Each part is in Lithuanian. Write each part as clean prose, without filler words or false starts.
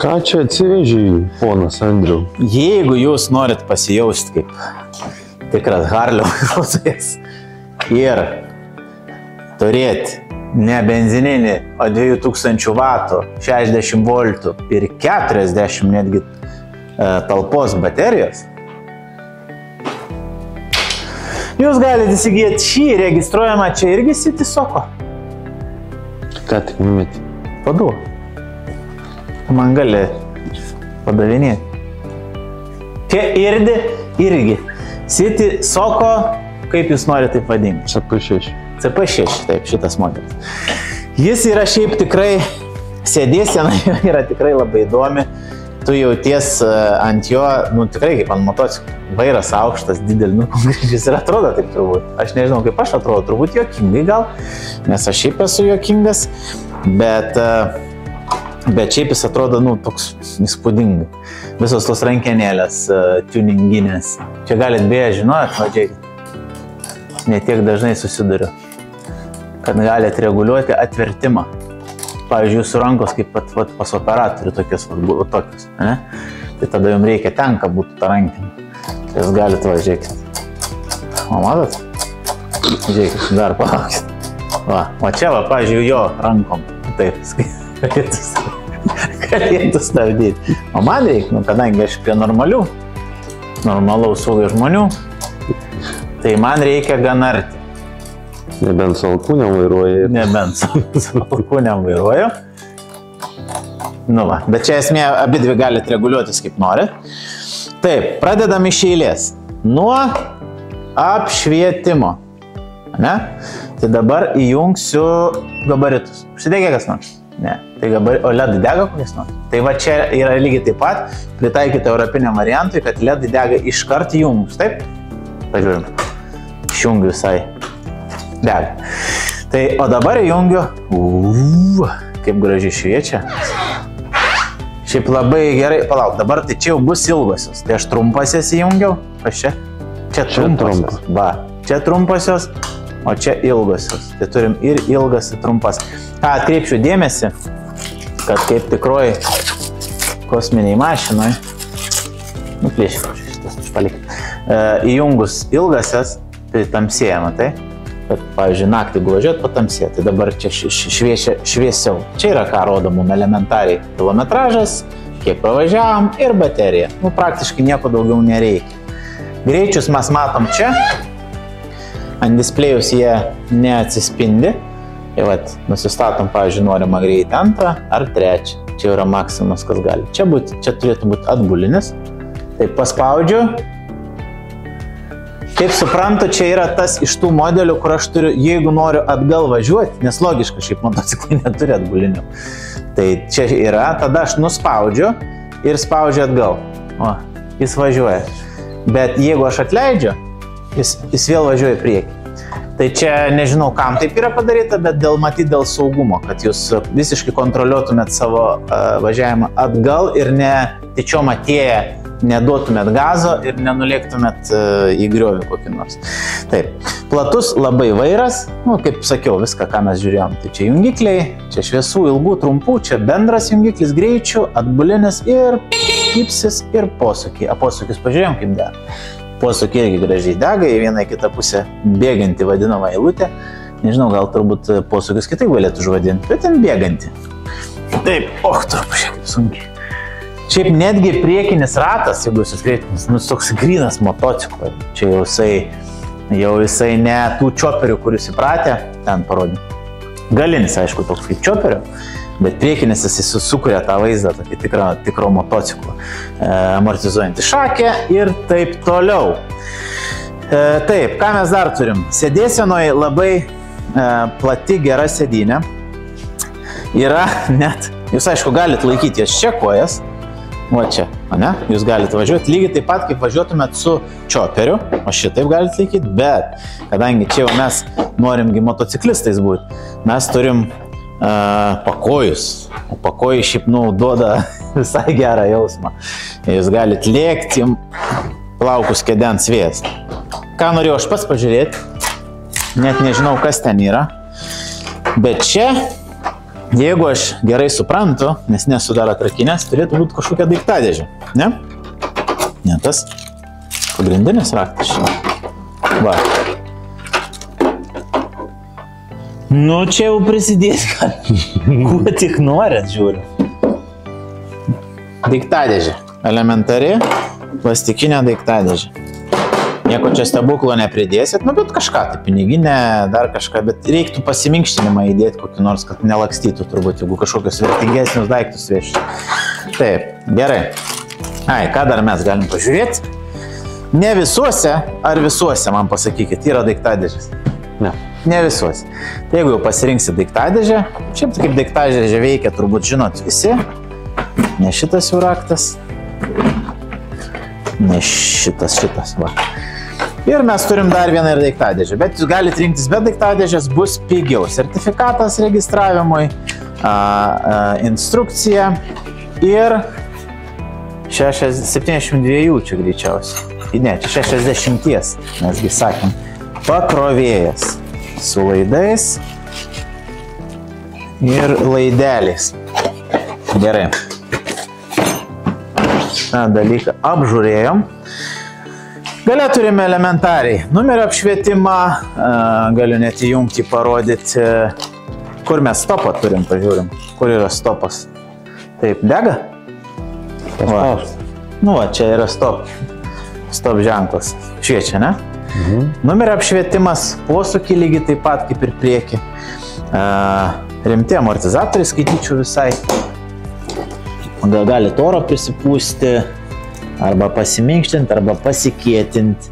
Ką čia atsivežiai, ponas Andriau? Jeigu jūs norit pasijausti kaip tikras Harley vairuotojas ir turėti ne benzininį, o 2000 vatų, 60 voltų ir 40 netgi talpos baterijos, jūs galite įsigyti šį registruojamą čia irgi City Soko. Ką tik numeti? Paduo. Man gali padavinėti. Čia irgi. City Soko, kaip jūs norite taip vadinti? CP6. CP6, taip, šitas modelis. Jis yra šiaip tikrai, sėdėsena yra tikrai labai įdomi. Tu jauties ant jo, tikrai kaip ant motociklų. Vairas aukštas, didelis, jis ir atrodo taip turbūt. Aš nežinau, kaip aš atrodo, turbūt juokingai gal, nes aš šiaip esu juokingas, bet šiaip jis atrodo, toks įspūdingai. Visos tos rankenėlės, tuninginės. Čia galit beje žinot, vadžiai, netiek dažnai susiduriu, kad galit reguliuoti atvertimą. Pavyzdžiui, jūsų rankos kaip pas operatorių tokios, ne? Tai tada jums reikia ten, kad būtų ta rankinė. Tai jūs galite važiuokit. O matot? Žiūrėkit, dar palaukit. O čia, pavyzdžiui, jo rankom. Taip, galėtų stabdyti. O man reikia, kadangi aš prie normalaus ūgio žmonių, tai man reikia gan arti. Nebent su alkūniam vairuoju. Nebent su alkūniam vairuoju. Bet čia esmė, abidvi galite reguliuotis kaip norit. Taip, pradedam iš eilės. Nuo apšvietimo. Ne? Tai dabar įjungsiu gabaritus. Užsidegė kas nors? Ne. Tai o LED dega kokias nors? Tai va čia yra lygiai taip pat pritaikyti europiniam variantui, kad LED dega iškart įjungus. Taip? Pažiūrim. Išjungiu visai. Dega. Tai, o dabar įjungiu. Kaip gražiai šviečia. Šiaip labai gerai. Palauk, dabar tai čia jau bus ilgosios. Tai aš trumpasias įjungiau. Kas čia? Čia trumpasios. Čia trumpasios, o čia ilgosios. Tai turim ir ilgas, ir trumpas. Atkreipčiau dėmesį, kad kaip tikroji kosminiai mašinoj, nuplėšim šitas palikti. Įjungus ilgasias, tai tamsėja, matai? Bet, pavyzdžiui, naktį važiuot patamsė, tai dabar čia šviesiau. Čia yra ką rodo mum elementariai kilometražas, kiek pravažiavom ir baterija. Praktiškai nieko daugiau nereikia. Greičius mes matom čia, ant displėjus jie neatsispindi. Ir nusistatom, pavyzdžiui, norimą greitį 2 ar 3. Čia yra maksimas, kas gali. Čia turėtų būti atbulinis. Tai paspaudžiu. Kaip suprantu, čia yra tas iš tų modelių, kur aš turiu, jeigu noriu atgal važiuoti, nes logiška, šiaip motociklai neturi atbulinių. Tai čia yra, tada aš nuspaudžiu ir spaudžiu atgal. O, jis važiuoja. Bet jeigu aš atleidžiu, jis vėl važiuoja į priekį. Tai čia nežinau, kam taip yra padaryta, bet matyti dėl saugumo, kad jūs visiškai kontroliuotumėt savo važiavimą atgal ir netyčiom atėję neduotumėt gazo ir nenulėktumėt į griovį kokį nors. Taip, platus labai vairas, kaip sakiau, viską, ką mes žiūrėjom. Tai čia jungikliai, čia šviesų, ilgų, trumpų, čia bendras jungiklis, greičių, atbulinis ir kipsis ir posūkiai. Posūkius pažiūrėjom, kaip dega. Posūkiai irgi gražiai dega, į vieną kitą pusę bėganti vadinama eilutė. Nežinau, gal turbūt posūkius kitaip galėtų užvadinti, bet ten bėganti. Taip, turbūt kaip sunkiai. Šiaip netgi priekinis ratas, jeigu jūs atkreiptumės, toks grynas motociklas. Čia jau jisai ne tų čioperių, kurius įpratę, ten parodė. Galinis, aišku, toks kaip čioperio, bet priekinis jisai sukuria tą vaizdą, tokį tikro motociklo. Amortizuojantį šakę ir taip toliau. Taip, ką mes dar turim? Sėdėsenoje labai plati gera sėdynė. Yra net, jūs aišku galite laikyti jas čia kojas. Va čia, ne? Jūs galite važiuoti lygiai taip pat, kaip važiuotumėt su čioperiu, o šitaip galite laikyti, bet kadangi čia jau mes norimgi motociklistais būti, mes turim pakojus, o pakojai šiaip duoda visai gerą jausmą. Jūs galite lėkti, plaukus kedens vėjas. Ką norėjau aš pats pažiūrėti, net nežinau, kas ten yra, bet čia Jeigu aš gerai suprantu, nes nesu dar atrakinęs, turėtų būti kažkokia daiktadėžė, ne? Ne, tas pagrindinis raktas čia. Va. Nu, čia jau prisidės, kuo tik norėt, žiūriu. Daiktadėžė. Elementari, plastikinė daiktadėžė. Nieko čia stebuklo nepridėsit, nu, bet kažką, tai piniginė, dar kažką, bet reiktų pasiminkštinimą įdėti kokį nors, kad nelakstytų turbūt, jeigu kažkokius vertingesnius daiktus vežti. Taip, gerai. Ai, ką dar mes galim pažiūrėti? Ne visuose, ar visuose, man pasakykit, yra daiktadėžės? Ne. Ne visuose. Tai jeigu jau pasirinksit daiktadėžę, šiaip kaip daiktadėžė veikia, turbūt žinot visi. Ne šitas jau raktas. Ne šitas, va. Ir mes turim dar vieną ir daiktadėžę, bet jūs galite rinktis be daiktadėžės, bus pigiau. Sertifikatas registravimui, instrukcija ir 72 čia greičiausiai. Ne, čia 60, mesgi sakėm. Pakrovėjas su laidais ir laideliais. Gerai. Tą dalyką apžiūrėjom. Gale turime elementariai numerio apšvietimą, galiu net įjungti, parodyti, kur mes stopą turim, pažiūrim, kur yra stopas. Taip, dega? Va. Nu va, čia yra stop ženklas. Šviečia, ne? Numerio apšvietimas, posūkį lygiai taip pat kaip ir priekį. Rimti amortizatoriai skaityčiau visai. Gal galite oro prisipūsti, arba pasiminkštinti, arba pasikėtinti.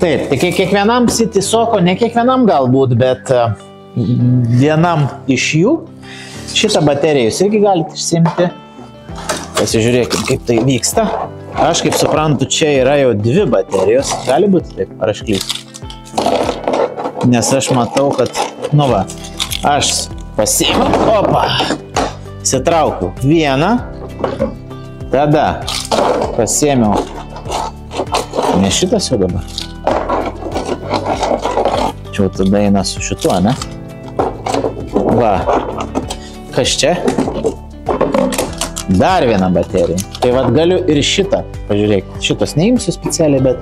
Taip, tai kiekvienam City Soko, ne kiekvienam galbūt, bet vienam iš jų šitą bateriją jūs irgi galite išsimti. Pasižiūrėkime, kaip tai vyksta. Aš kaip suprantu, čia yra jau 2 baterijos. Gali būti taip, ar aš klystu? Nes aš matau, kad, nu va, aš pasiimu, opa, įsitraukiu vieną, tada pasiėmiau, ne šitas jau dabar. Čia tada eina su šituo, ne? Va, kas čia? Dar vieną bateriją. Tai vat galiu ir šitą, pažiūrėk, šitos neimsiu specialiai, bet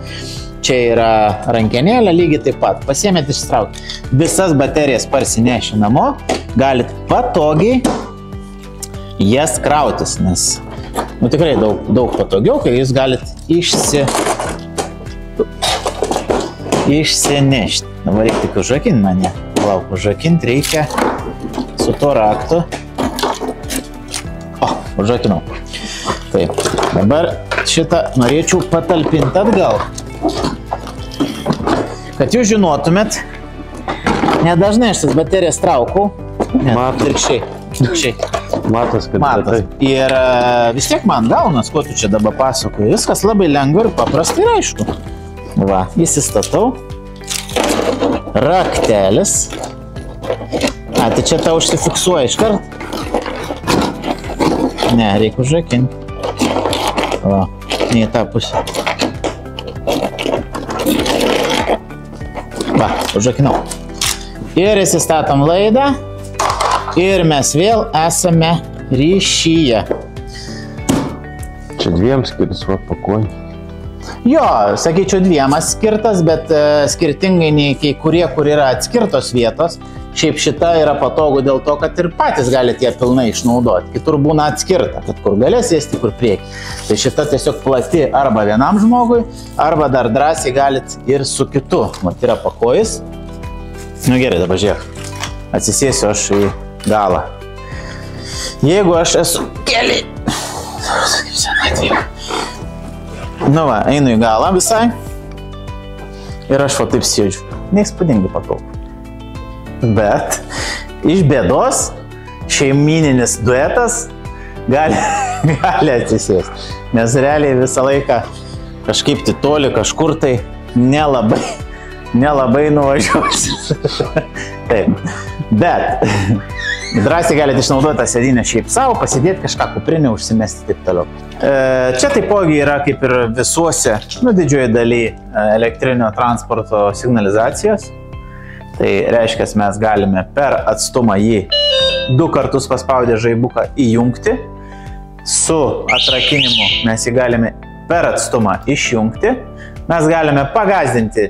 čia yra rankenėlė lygiai taip pat. Pasiėmėt išsitraukti. Visas baterijas parsineši namo, galit patogiai jas krautis, nes tikrai daug patogiau, kai jūs galit išsinešti. Dabar reikia tik užrakinti mane. Lauk, užrakinti reikia su tuo raktu. O, užrakinau. Taip, dabar šitą norėčiau patalpinti atgal. Kad jūs žinotumėt, nedažnai aš tas baterijas traukau. Ne, atvirkščiai. Matas, kad matas. Ir vis tiek man gaunas, ko tu čia dabar pasakoji. Viskas labai lengva ir paprastai ir aišku. Va, įsistatau. Raktelis. Tai čia tau užsifiksuoja iškart. Ne, reikia užrakinti. Va, ne į tą pusę. Va, užrakinau. Ir įsistatom laidą. Ir mes vėl esame ryšyje. Čia 2 skirtas, va, pakuoji. Jo, sakyčiau 2 skirtas, bet skirtingai nei kai kurie, kur yra atskirtos vietos. Šiaip šita yra patogu dėl to, kad ir patys galite ją pilnai išnaudoti. Kitur būna atskirta, kad kur galės sėsti, kur prieki. Tai šita tiesiog plati arba vienam žmogui, arba dar drąsiai galit ir su kitu. Mat yra pakojis. Nu gerai, dabar žiūrėk. Atsisėsiu aš į galą. Jeigu aš esu keliai. Nu va, einu į galą visai. Ir aš va taip sėdžiu. Neįspūdingai patogu. Bet iš bėdos šeimyninis duetas gali atsisėsti. Nes realiai visą laiką kažkaip tai toli kažkur tai nelabai nuvažiuosi. Taip. Bet drąsiai galite išnaudoti tą sėdynę šiaip savo, pasidėti kažką kuprinę, užsimesti taip toliau. Čia taipogi yra kaip ir visuose, didžioji daly elektrinio transporto signalizacijos. Tai reiškia, mes galime per atstumą jį 2 kartus paspaudę žaibuką įjungti, su atrakinimu mes jį galime per atstumą išjungti, mes galime pagazdinti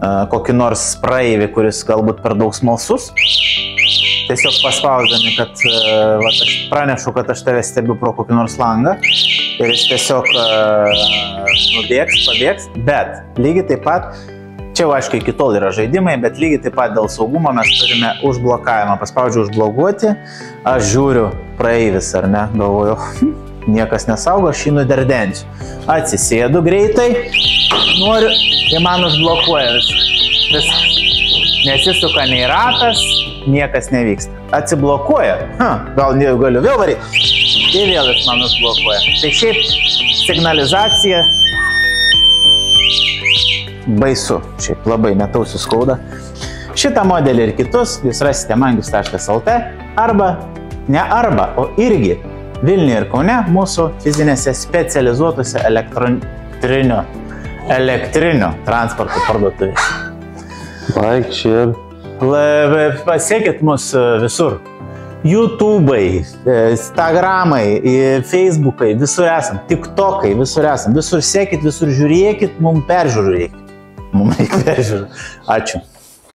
kokį nors praeivį, kuris galbūt per daug smalsus, tiesiog paspausdami, kad aš pranešu, kad aš tave stebiu pro kokį nors langą ir jis tiesiog nubėgs, pabėgs, bet lygiai taip pat, čia jau aišku iki tol yra žaidimai, bet lygiai taip pat dėl saugumo mes turime užblokavimą. Paspaudžiu užblokuoti, aš žiūriu praeivis, ar ne, galvoju, niekas nesaugo, aš jį nuderdensiu. Atsisėdu greitai, noriu, ir man užblokuoja viskas. Nesisuka nei ratas, niekas nevyksta. Atsiblokuoja, gal galiu vėl varyti, ir vėl jis man užblokuoja. Tai šiaip signalizacija baisu, šiaip labai netausiu skauda. Šitą modelį ir kitus jūs rasite mangius.lt arba, o irgi Vilniuje ir Kaune mūsų fizinėse specializuotose elektrinio transporto parduotuvėse. Like, share. Pasiekit mus visur. YouTube'ai, Instagram'ai, Facebook'ai, visur esam. TikTok'ai, visur esam. Visur sekit, visur žiūrėkit, mums peržiūrų reikia. Mums reikia peržiūrų. Ačiū.